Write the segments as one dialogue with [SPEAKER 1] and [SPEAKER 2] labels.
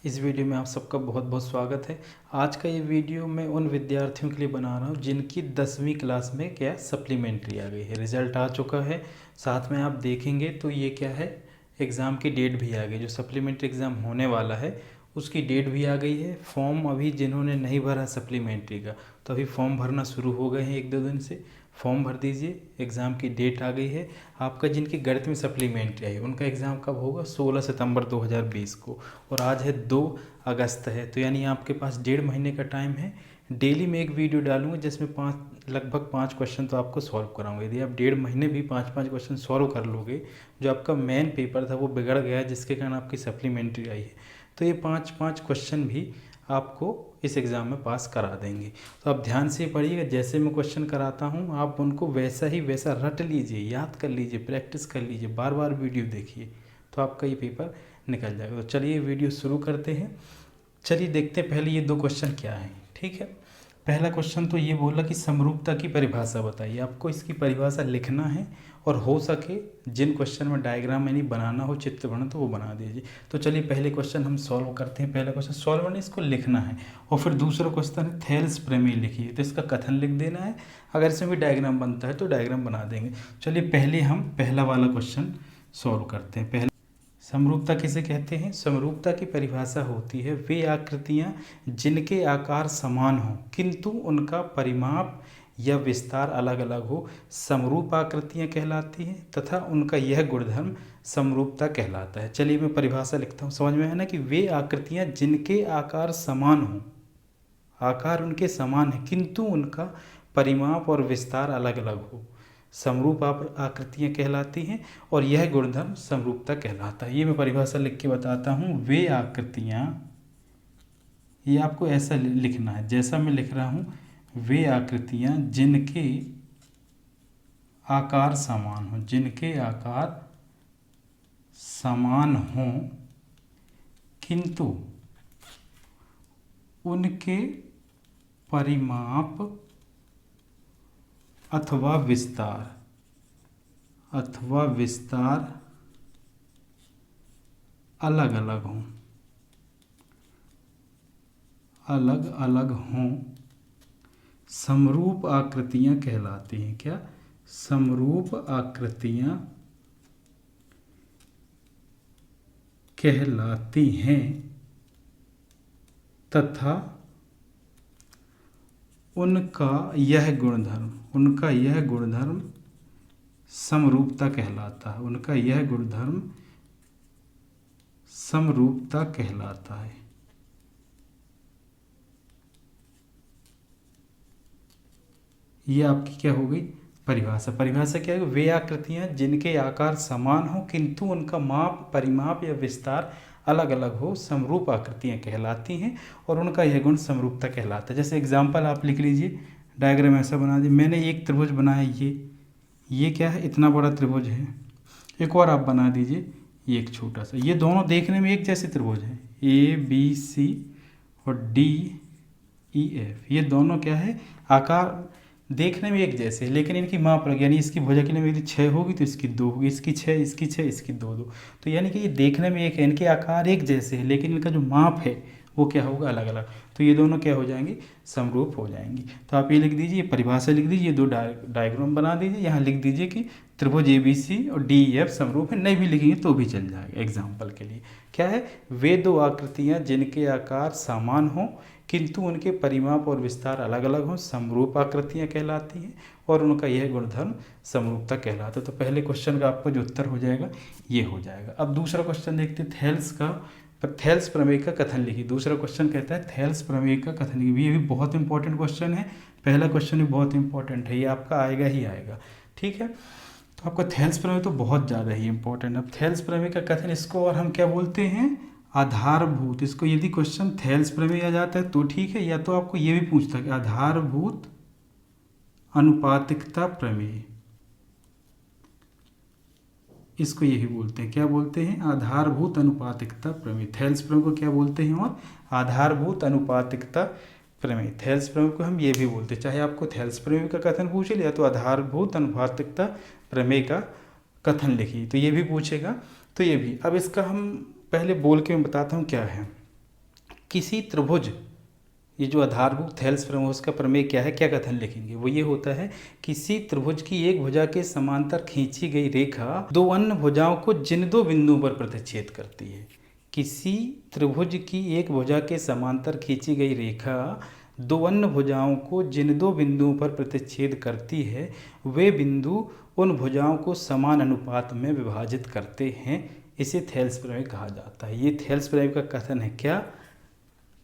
[SPEAKER 1] इस वीडियो में आप सबका बहुत बहुत स्वागत है। आज का ये वीडियो मैं उन विद्यार्थियों के लिए बना रहा हूँ जिनकी 10वीं क्लास में क्या सप्लीमेंट्री आ गई है, रिज़ल्ट आ चुका है। साथ में आप देखेंगे तो ये क्या है, एग्ज़ाम की डेट भी आ गई। जो सप्लीमेंट्री एग्ज़ाम होने वाला है उसकी डेट भी आ गई है। फॉर्म अभी जिन्होंने नहीं भरा सप्लीमेंट्री का, तो अभी फॉर्म भरना शुरू हो गए हैं, 1-2 दिन से फॉर्म भर दीजिए। एग्ज़ाम की डेट आ गई है। आपका जिनकी गणित में सप्लीमेंट्री है उनका एग्ज़ाम कब होगा, 16 सितंबर 2020 को, और आज है 2 अगस्त है। तो यानी आपके पास 1.5 महीने का टाइम है। डेली मैं एक वीडियो डालूंगा जिसमें लगभग 5 क्वेश्चन तो आपको सॉल्व कराऊंगा। यदि आप 1.5 महीने भी 5-5 क्वेश्चन सॉल्व कर लोगे, जो आपका मेन पेपर था वो बिगड़ गया जिसके कारण आपकी सप्लीमेंट्री आई है, तो ये 5-5 क्वेश्चन भी आपको इस एग्ज़ाम में पास करा देंगे। तो आप ध्यान से पढ़िएगा, जैसे मैं क्वेश्चन कराता हूँ आप उनको वैसा ही वैसा रट लीजिए, याद कर लीजिए, प्रैक्टिस कर लीजिए, बार बार वीडियो देखिए, तो आपका ये पेपर निकल जाएगा। तो चलिए वीडियो शुरू करते हैं। चलिए देखते हैं पहले ये 2 क्वेश्चन क्या है। ठीक है, पहला क्वेश्चन तो ये बोला कि समरूपता की परिभाषा बताइए। आपको इसकी परिभाषा लिखना है, और हो सके जिन क्वेश्चन में डायग्राम यानी बनाना हो, चित्र बना, तो वो बना दीजिए। तो चलिए पहले क्वेश्चन हम सॉल्व करते हैं। पहला क्वेश्चन सॉल्व करना, इसको लिखना है, और फिर दूसरा क्वेश्चन है थेल्स प्रमेय लिखिए। तो इसका कथन लिख देना है। अगर इसमें भी डायग्राम बनता है तो डायग्राम बना देंगे। चलिए पहले हम पहला वाला क्वेश्चन सॉल्व करते हैं। पहले समरूपता किसे कहते हैं? समरूपता की परिभाषा होती है वे आकृतियाँ जिनके आकार समान हों किंतु उनका परिमाप या विस्तार अलग अलग हो, समरूप आकृतियाँ कहलाती हैं, तथा उनका यह गुणधर्म समरूपता कहलाता है। चलिए मैं परिभाषा लिखता हूँ, समझ में है ना, कि वे आकृतियाँ जिनके आकार समान हों, आकार उनके समान है किंतु उनका परिमाप और विस्तार अलग अलग हो, समरूप आकृतियाँ कहलाती हैं, और यह गुणधर्म समरूपता कहलाता है। ये मैं परिभाषा लिख के बताता हूँ। वे आकृतियाँ, ये आपको ऐसा लिखना है जैसा मैं लिख रहा हूँ। वे आकृतियाँ जिनके आकार समान हों, जिनके आकार समान हों किंतु उनके परिमाप अथवा विस्तार अलग अलग हों, समरूप आकृतियाँ कहलाती हैं। क्या? समरूप आकृतियाँ कहलाती हैं, तथा उनका यह गुणधर्म समरूपता कहलाता है। उनका यह गुणधर्म समरूपता कहलाता है। ये आपकी क्या हो गई परिभाषा। परिभाषा क्या है? वे आकृतियाँ जिनके आकार समान हो किंतु उनका परिमाप या विस्तार अलग अलग हो, समरूप आकृतियाँ कहलाती हैं, और उनका यह गुण समरूपता कहलाता है। जैसे एग्जाम्पल आप लिख लीजिए, डायग्राम ऐसा बना दीजिए। मैंने एक त्रिभुज बनाया, ये क्या है, इतना बड़ा त्रिभुज है। एक और आप बना दीजिए, ये एक छोटा सा। ये दोनों देखने में एक जैसे त्रिभुज हैं, ABC और DEF। ये दोनों क्या है, आकार देखने में एक जैसे है, लेकिन इनकी माप अलग, यानी इसकी भुजा की लंबाई यदि 6 होगी तो इसकी 2 होगी, इसकी 6, इसकी 6, इसकी 2। तो यानी कि ये देखने में एक है, इनके आकार एक जैसे है, लेकिन इनका जो माप है वो क्या होगा, अलग अलग। तो ये दोनों क्या हो जाएंगे, समरूप हो जाएंगी। तो आप ये लिख दीजिए, परिभाषा लिख दीजिए, 2 डायग्राम बना दीजिए। यहाँ लिख दीजिए कि त्रिभुज ABC और DEF समरूप है। नहीं भी लिखेंगे तो भी चल जाएगा। एग्जाम्पल के लिए क्या है, वे 2 आकृतियाँ जिनके आकार समान हों किंतु उनके परिमाप और विस्तार अलग अलग हों, समरूप आकृतियाँ कहलाती हैं, और उनका यह गुणधर्म समरूपता कहलाता है। तो पहले क्वेश्चन का आपका जो उत्तर हो जाएगा ये हो जाएगा। अब दूसरा क्वेश्चन देखते हैं, थेल्स प्रमेय का कथन लिखिए। दूसरा क्वेश्चन कहता है थेल्स प्रमेय का कथन लिखिए। ये भी बहुत इंपॉर्टेंट क्वेश्चन है। पहला क्वेश्चन भी बहुत इंपॉर्टेंट है, ये आपका आएगा ही आएगा। ठीक है, तो आपका थेल्स प्रमेय तो बहुत ज़्यादा ही इंपॉर्टेंट है। अब थेल्स प्रमेय का कथन, इसको और हम क्या बोलते हैं, आधारभूत। इसको यदि क्वेश्चन थेल्स प्रमेय आ जाता है तो ठीक है, या तो आपको ये भी पूछता है कि आधारभूत अनुपातिकता प्रमेय, इसको यही बोलते हैं। क्या बोलते हैं, आधारभूत अनुपातिकता प्रमेय। थेल्स प्रमेय को क्या बोलते हैं, और आधारभूत अनुपातिकता प्रमेय। थेल्स प्रमेय को हम ये भी बोलते हैं। चाहे आपको थेल्स प्रमेय का कथन पूछ लिया तो आधारभूत अनुपातिकता प्रमेय का कथन लिखिए, तो ये भी पूछेगा। तो ये भी, अब इसका हम पहले बोल के मैं बताता हूँ क्या है। किसी त्रिभुज, ये जो आधारभूत थेल्स प्रमेय उसका प्रमेय क्या है, क्या कथन लिखेंगे, वो ये होता है किसी त्रिभुज की एक भुजा के समांतर खींची गई रेखा दो अन्य भुजाओं को जिन दो बिंदुओं पर प्रतिच्छेद करती है। किसी त्रिभुज की एक भुजा के समांतर खींची गई रेखा दो अन्य भुजाओं को जिन दो बिंदुओं पर प्रतिच्छेद करती है, वे बिंदु उन भुजाओं को समान अनुपात में विभाजित करते हैं। इसे थेल्स प्रमेय कहा जाता है। ये थेल्स प्रमेय का कथन है। क्या,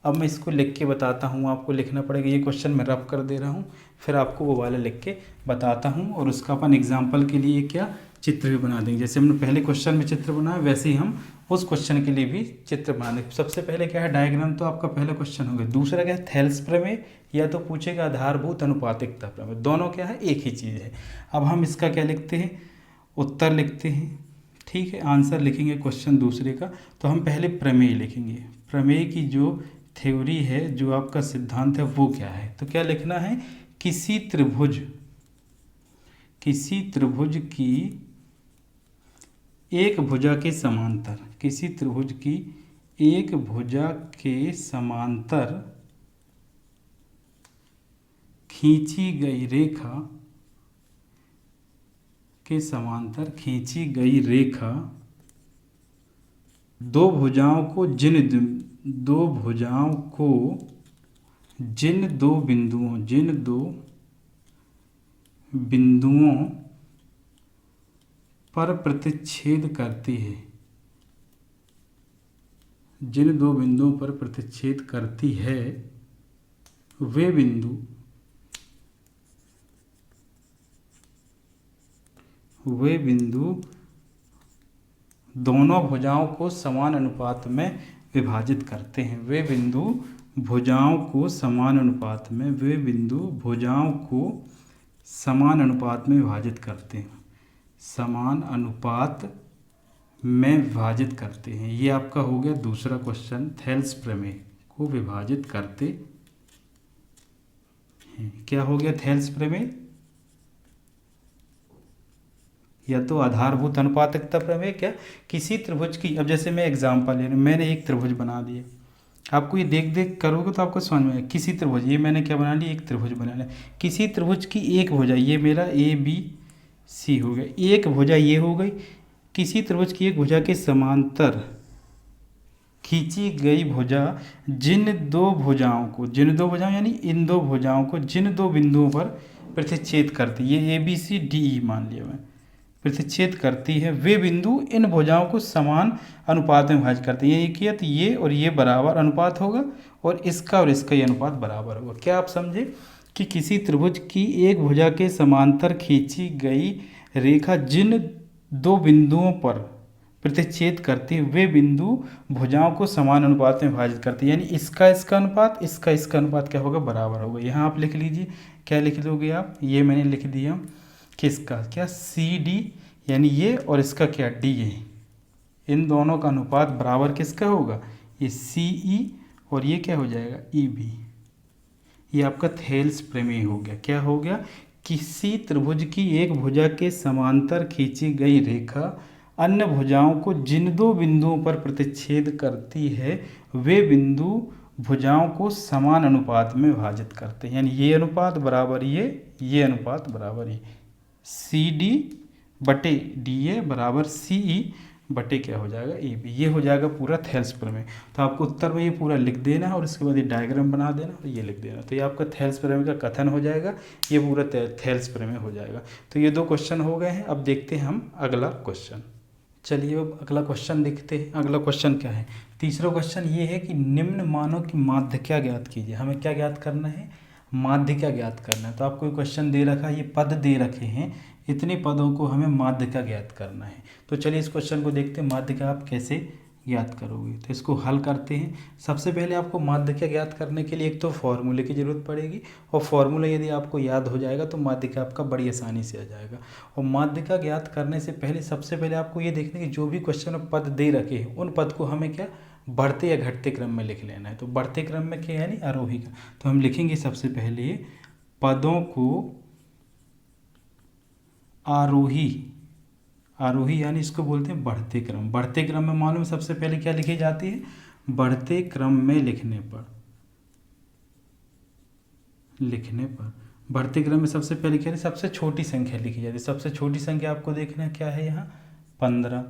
[SPEAKER 1] अब मैं इसको लिख के बताता हूँ, आपको लिखना पड़ेगा। ये क्वेश्चन मैं रफ कर दे रहा हूँ, फिर आपको वो वाला लिख के बताता हूँ, और उसका अपन एग्जाम्पल के लिए क्या चित्र भी बना देंगे। जैसे हमने पहले क्वेश्चन में चित्र बनाया, वैसे ही हम उस क्वेश्चन के लिए भी चित्र बना देंगे। सबसे पहले क्या है, डायग्राम तो आपका पहला क्वेश्चन हो गया। दूसरा क्या है, थेल्स प्रमेय, या तो पूछेगा आधारभूत अनुपातिकता प्रमेय। दोनों क्या है, एक ही चीज़ है। अब हम इसका क्या लिखते हैं, उत्तर लिखते हैं। ठीक है, आंसर लिखेंगे क्वेश्चन दूसरे का। तो हम पहले प्रमेय लिखेंगे। प्रमेय की जो थ्योरी है, जो आपका सिद्धांत है, वो क्या है। तो क्या लिखना है, किसी त्रिभुज की एक भुजा के समांतर, किसी त्रिभुज की एक भुजा के समांतर खींची गई रेखा के समांतर खींची गई रेखा दो भुजाओं को जिन दो बिंदुओं पर प्रतिच्छेद करती है, जिन दो बिंदुओं पर प्रतिच्छेद करती है, वे बिंदु दोनों भुजाओं को समान अनुपात में विभाजित करते हैं। वे बिंदु भुजाओं को समान अनुपात में विभाजित करते हैं, समान अनुपात में विभाजित करते हैं। ये आपका हो गया दूसरा क्वेश्चन, थेल्स प्रमेय को विभाजित करते हैं। क्या हो गया थेल्स प्रमेय, या तो आधारभूत अनुपातिकता प्रमेय, क्या किसी त्रिभुज की, अब जैसे मैं एग्जांपल ले रहा हूँ, मैंने एक त्रिभुज बना दिया, आपको ये देख देख करोगे तो आपको समझ में आएगा। किसी त्रिभुज, ये मैंने क्या बना लिया, एक त्रिभुज बना लिया। किसी त्रिभुज की एक भुजा, ये मेरा ABC हो गया, एक भुजा ये हो गई। किसी त्रिभुज की एक भुजा के समांतर खींची गई भुजा जिन दो भुजाओं यानी इन दो भुजाओं को जिन दो बिंदुओं पर प्रतिच्छेद करती, ये ABCDE मान लिया मैं, प्रतिच्छेद करती है, वे बिंदु इन भुजाओं को समान अनुपात में विभाजित करते हैं। ये किया तो ये और ये बराबर अनुपात होगा, और इसका ये अनुपात बराबर होगा। क्या आप समझे कि किसी त्रिभुज की एक भुजा के समांतर खींची गई रेखा जिन दो बिंदुओं पर प्रतिच्छेद करती है, वे बिंदु भुजाओं को समान अनुपात में विभाजित करती है। यानी इसका अनुपात, इसका अनुपात क्या होगा, बराबर होगा। यहाँ आप लिख लीजिए, क्या लिख दोगे आप, ये मैंने लिख दिया किसका, क्या CD, यानी ये और इसका क्या DA, इन दोनों का अनुपात बराबर किसका होगा, ये CE, और ये क्या हो जाएगा EB। ये आपका थेल्स प्रमेय हो गया। क्या हो गया, किसी त्रिभुज की एक भुजा के समांतर खींची गई रेखा अन्य भुजाओं को जिन दो बिंदुओं पर प्रतिच्छेद करती है, वे बिंदु भुजाओं को समान अनुपात में विभाजित करते हैं। यानी ये अनुपात बराबर ये अनुपात बराबर ये, CD बटे DA बराबर CE बटे क्या हो जाएगा AB। ये हो जाएगा पूरा थेल्स प्रमेय। तो आपको उत्तर में ये पूरा लिख देना है, और इसके बाद ये डायग्राम बना देना और ये लिख देना। तो ये आपका थेल्स प्रमेय का कथन हो जाएगा, ये पूरा थेल्स प्रमेय हो जाएगा। तो ये दो क्वेश्चन हो गए हैं। अब देखते हैं हम अगला क्वेश्चन। चलिए अब अगला क्वेश्चन देखते हैं। अगला क्वेश्चन क्या है, तीसरा क्वेश्चन ये है कि निम्न मानों की माध्य क्या ज्ञात कीजिए। हमें क्या ज्ञात करना है, माध्य क्या ज्ञात करना है। तो आपको क्वेश्चन दे रखा है, ये पद दे रखे हैं, इतने पदों को हमें माध्य का ज्ञात करना है। तो चलिए इस क्वेश्चन को देखते हैं, माध्य का आप कैसे ज्ञात करोगे। तो इसको हल करते हैं। सबसे पहले आपको माध्य का ज्ञात करने के लिए एक तो फॉर्मूले की ज़रूरत पड़ेगी, और फॉर्मूला यदि आपको याद हो जाएगा तो माध्य का आपका बड़ी आसानी से आ जाएगा। और माध्य का ज्ञात करने से पहले सबसे पहले आपको ये देखना है कि जो भी क्वेश्चन में पद दे रखे हैं, उन पद को हमें क्या बढ़ते या घटते क्रम में लिख लेना है। तो बढ़ते क्रम में क्या, यानी आरोही का। तो हम लिखेंगे सबसे पहले पदों को आरोही यानी इसको बोलते हैं बढ़ते क्रम। बढ़ते क्रम में मालूम सबसे पहले क्या लिखी जाती है, बढ़ते क्रम में लिखने पर बढ़ते क्रम में सबसे पहले क्या है, सबसे छोटी संख्या लिखी जाती है। सबसे छोटी संख्या आपको देखना है क्या है यहाँ 15।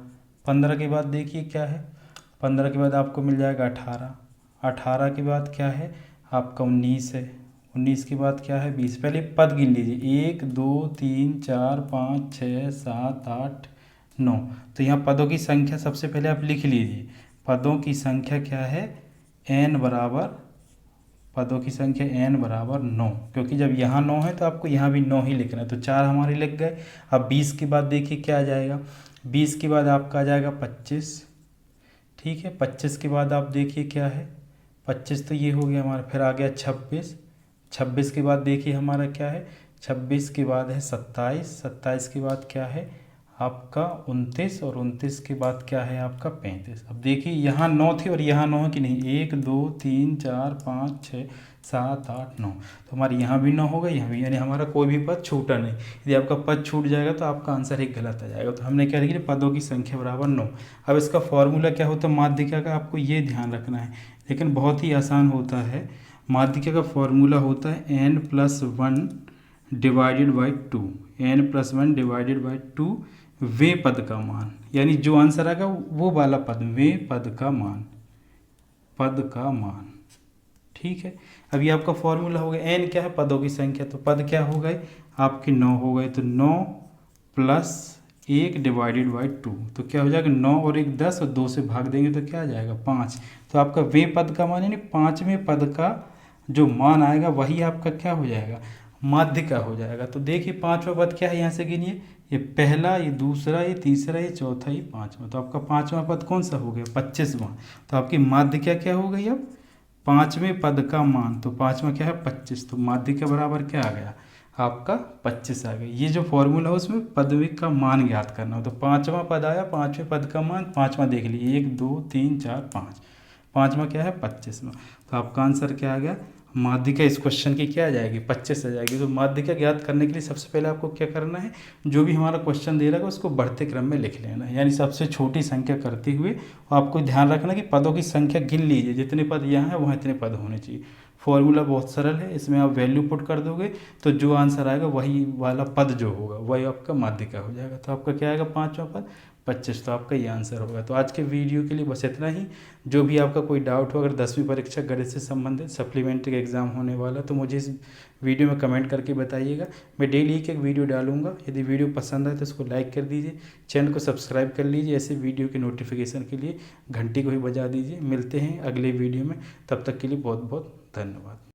[SPEAKER 1] 15 के बाद देखिए क्या है, 15 के बाद आपको मिल जाएगा 18। 18 के बाद क्या है आपका 19 है। 19 के बाद क्या है 20। पहले पद गिन लीजिए 1 2 3 4 5 6 7 8 9। तो यहाँ पदों की संख्या सबसे पहले आप लिख लीजिए। पदों की संख्या क्या है n बराबर, पदों की संख्या n बराबर 9, क्योंकि जब यहाँ 9 है तो आपको यहाँ भी 9 ही लिखना है। तो 4 हमारे लिख गए। अब 20 के बाद देखिए क्या आ जाएगा, 20 के बाद आपका आ जाएगा 25। ठीक है, 25 के बाद आप देखिए क्या है 25, तो ये हो गया हमारा। फिर आ गया 26। 26 के बाद देखिए हमारा क्या है 26 के बाद है 27। 27 के बाद क्या है आपका 29 और 29 के बाद क्या है आपका 35। अब देखिए यहाँ 9 थी और यहाँ 9 है कि नहीं, 1 2 3 4 5 6 7 8 9। तो हमारे यहाँ भी 9 होगा, यहाँ भी, यानी हमारा कोई भी पद छूटा नहीं। यदि आपका पद छूट जाएगा तो आपका आंसर एक गलत आ जाएगा। तो हमने क्या लिखा, पदों की संख्या बराबर 9। अब इसका फॉर्मूला क्या होता है माध्यिका का, आपको ये ध्यान रखना है, लेकिन बहुत ही आसान होता है। माध्यिका का फॉर्मूला होता है n+1 divided by 2। n+1 divided by 2 वे पद का मान, यानी जो आंसर आएगा वो वाला पद, वे पद का मान, पद का मान। ठीक है, अभी आपका फॉर्मूला हो गया n क्या है पदों की संख्या, तो पद क्या हो गए आपके 9 हो गए। तो 9 प्लस 1 डिवाइडेड बाई 2, तो क्या हो जाएगा 9 और 1 10 और 2 से भाग देंगे तो क्या आ जाएगा 5। तो आपका वे पद का मान यानी 5वें पद का जो मान आएगा वही आपका क्या हो जाएगा माध्यिका हो जाएगा। तो देखिए 5वां पद क्या है, यहाँ से गिनिए, ये पहला, ये दूसरा, ये तीसरा, ये चौथा, ये 5वां। तो आपका 5वां पद कौन सा हो गया 25वां। तो आपकी माध्यिका क्या हो गई अब 5वें पद का मान, तो 5वां क्या है 25। तो माध्यिका बराबर क्या आ गया आपका 25 आ गया। ये जो फॉर्मूला है उसमें पदवी का मान ज्ञात करना हो, तो 5वां पद आया, 5वें पद का मान 5वां देख लीजिए 1 2 3 4 5, 5वां क्या है 25वां। तो आपका आंसर क्या आ गया माध्यिका इस क्वेश्चन की क्या आ जाएगी 25 आ जाएगी। तो माध्यिका ज्ञात करने के लिए सबसे पहले आपको क्या करना है, जो भी हमारा क्वेश्चन दे रहा है उसको बढ़ते क्रम में लिख लेना है, यानी सबसे छोटी संख्या करते हुए आपको ध्यान रखना कि पदों की संख्या गिन लीजिए, जितने पद यहाँ है वहाँ इतने पद होने चाहिए। फॉर्मूला बहुत सरल है, इसमें आप वैल्यू पुट कर दोगे तो जो आंसर आएगा वही वाला पद जो होगा वही आपका माध्यिका हो जाएगा। तो आपका क्या आएगा 5वां पद 25, तो आपका ये आंसर होगा। तो आज के वीडियो के लिए बस इतना ही। जो भी आपका कोई डाउट हो, अगर 10वीं परीक्षा गणित से संबंधित सप्लीमेंट्री एग्ज़ाम होने वाला तो मुझे इस वीडियो में कमेंट करके बताइएगा। मैं डेली एक वीडियो डालूंगा। यदि वीडियो पसंद आए तो इसको लाइक कर दीजिए, चैनल को सब्सक्राइब कर लीजिए, ऐसे वीडियो के नोटिफिकेशन के लिए घंटी को भी बजा दीजिए। मिलते हैं अगले वीडियो में, तब तक के लिए बहुत बहुत धन्यवाद।